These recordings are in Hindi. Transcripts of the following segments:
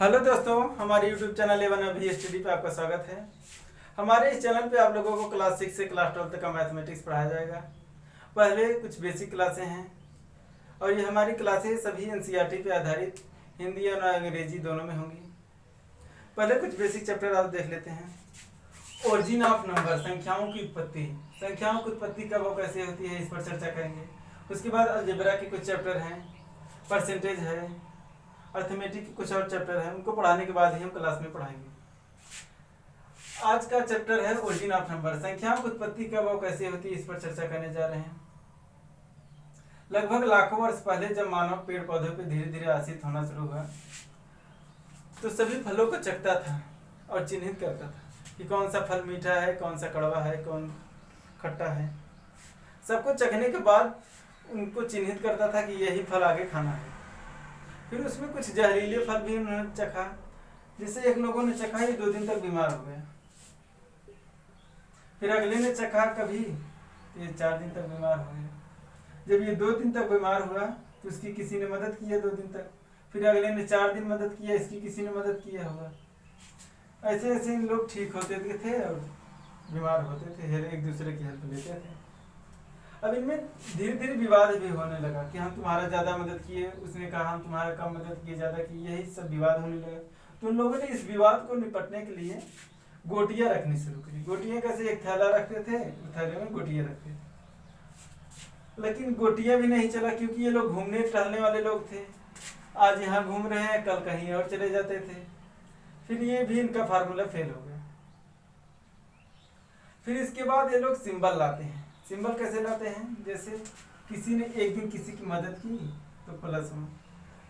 हेलो दोस्तों, हमारे YouTube चैनल A1 अभी स्टडी पे आपका स्वागत है। हमारे इस चैनल पे आप लोगों को क्लास 6 से क्लास 12 तक का मैथमेटिक्स पढ़ाया जाएगा। पहले कुछ बेसिक क्लासें हैं और ये हमारी क्लासें सभी NCERT पे आधारित हिंदी और अंग्रेजी दोनों में होंगी। पहले कुछ बेसिक चैप्टर आप देख लेते हैं। ओरिजिन ऑफ नंबर, संख्याओं की उत्पत्ति। संख्याओं की उत्पत्ति कब और कैसे होती है, इस पर चर्चा करेंगे। उसके बाद अलजेब्रा के कुछ चैप्टर हैं, परसेंटेज है, अर्थमेटिक के कुछ और चैप्टर हैं। उनको पढ़ाने के बाद ही हम क्लास में पढ़ाएंगे। आज का चैप्टर है ओरिजिन ऑफ नंबर, संख्याओं की उत्पत्ति कब और कैसे होती है, इस पर चर्चा करने जा रहे हैं। लगभग लाखों वर्ष पहले जब मानव पेड़ पौधों पर धीरे धीरे आश्रित होना शुरू हुआ तो सभी फलों को चखता था और चिन्हित करता था कि कौन सा फल मीठा है, कौन सा कड़वा है, कौन खट्टा है। सबको चखने के बाद उनको चिन्हित करता था कि यही फल आगे खाना है। फिर उसमें कुछ जहरीले फल भी उन्होंने चखा। जिससे एक लोगों ने चखा, ये 2 दिन तक बीमार हो गया। फिर अगले ने चखा कभी, ये 4 दिन तक बीमार हो गया। जब ये 2 दिन तक बीमार हुआ तो उसकी किसी ने मदद की है 2 दिन तक। फिर अगले ने 4 दिन मदद किया, इसकी किसी ने मदद किया होगा। ऐसे ऐसे इन लोग ठीक होते थे और बीमार होते थे, एक दूसरे की हेल्प लेते थे। अब इनमें धीरे धीरे विवाद भी होने लगा कि हम तुम्हारा ज़्यादा मदद किए, उसने कहा हम तुम्हारा कम मदद किए, ज़्यादा किए, यही सब विवाद होने लगा। तो उन लोगों ने इस विवाद को निपटने के लिए गोटियां रखनी शुरू करी। गोटियां कैसे, एक थैला रखते थे, थैले में गोटियां रखते थे। लेकिन गोटियां भी नहीं चला क्योंकि ये लोग घूमने टहलने वाले लोग थे। आज यहाँ घूम रहे हैं, कल कहीं और चले जाते थे। फिर ये भी इनका फार्मूला फेल हो गया। फिर इसके बाद ये लोग सिंबल लाते हैं। सिंबल कैसे लाते हैं, जैसे किसी ने एक दिन किसी की मदद की तो +1,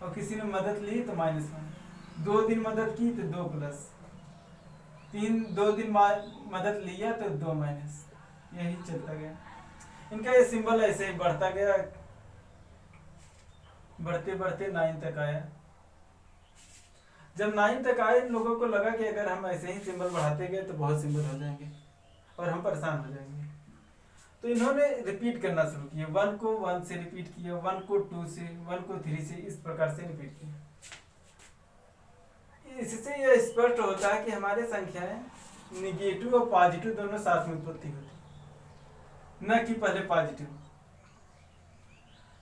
और किसी ने मदद ली तो -1। 2 दिन मदद की तो 2 प्लस, 2 दिन मदद लिया तो 2 माइनस, यही चलता गया। इनका ये सिंबल ऐसे ही बढ़ता गया, बढ़ते बढ़ते 9 तक आया। जब 9 तक आए, इन लोगों को लगा कि अगर हम ऐसे ही सिंबल बढ़ाते गए तो बहुत सिंबल हो जाएंगे और हम परेशान हो जाएंगे। तो इन्होंने रिपीट करना शुरू किया। 1 को 1 से रिपीट किया, 1 को 2 से, 1 को 3 से, इस प्रकार से रिपीट किया। इससे यह स्पष्ट होता है कि हमारे संख्याएं निगेटिव और पॉजिटिव दोनों साथ में उत्पत्ति होती, न कि पहले पॉजिटिव।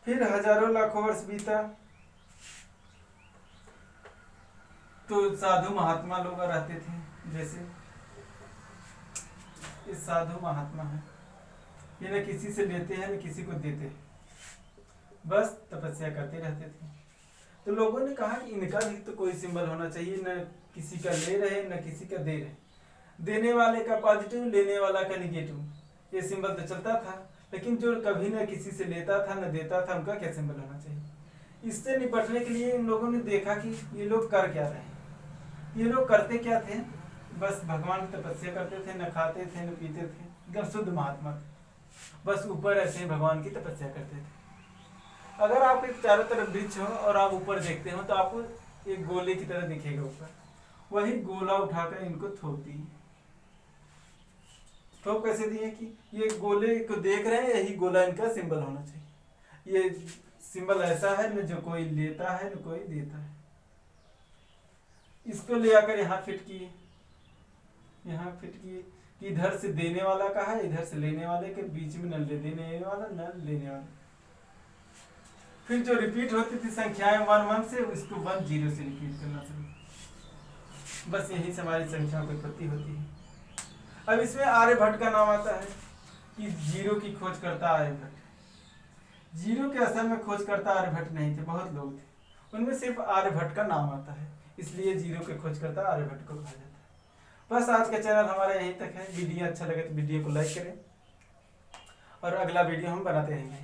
फिर हजारों लाखों वर्ष बीता तो साधु महात्मा लोग रहते थे। जैसे इस साधु महात्मा है, ये न किसी से लेते हैं न किसी को देते हैं, बस तपस्या करते रहते थे। तो लोगों ने कहा कि इनका भी तो कोई सिंबल होना चाहिए, न किसी का ले रहे न किसी का दे रहे। देने वाले का पॉजिटिव, लेने वाला का निगेटिव, ये सिंबल तो चलता था। लेकिन जो कभी न किसी से लेता था न देता था, उनका क्या सिंबल होना चाहिए। इससे निपटने के लिए इन लोगों ने देखा कि ये लोग कर क्या रहे हैं। ये लोग करते क्या थे, बस भगवान की तपस्या करते थे, न खाते थे न पीते थे, एकदम शुद्ध महात्मा थे। बस ऊपर ऐसे ही भगवान की तपस्या करते थे। अगर आप एक चारों तरफ वृक्ष हो और आप ऊपर देखते हो तो आपको एक गोले की तरह दिखेगा ऊपर। वही गोला उठाकर इनको थोप दिए। थोप कैसे दिए कि ये गोले को देख रहे हैं, यही गोला इनका सिंबल होना चाहिए। ये सिंबल ऐसा है न जो कोई लेता है न कोई देता है। इसको ले आकर यहाँ फिट किए, यहाँ फिट किए कि इधर से देने वाला का है, इधर से लेने वाले के बीच में न देने वाला न लेने वाला। फिर जो रिपीट होती थी संख्याएं 1 1 से, उसको 1 0 से रिपीट करना शुरू। बस यही से हमारी संख्या की उत्पत्ति होती है। अब इसमें आर्यभट्ट का नाम आता है कि 0 की खोज करता आर्यभट्ट। 0 के असल में खोज करता आर्यभट्ट नहीं थे, बहुत लोग थे। उनमें सिर्फ आर्यभट्ट का नाम आता है, इसलिए 0 के खोज करता आर्यभट्ट को कहा जाता है। बस आज का चैनल हमारा यहीं तक है। वीडियो अच्छा लगे तो वीडियो को लाइक करें और अगला वीडियो हम बनाते रहेंगे।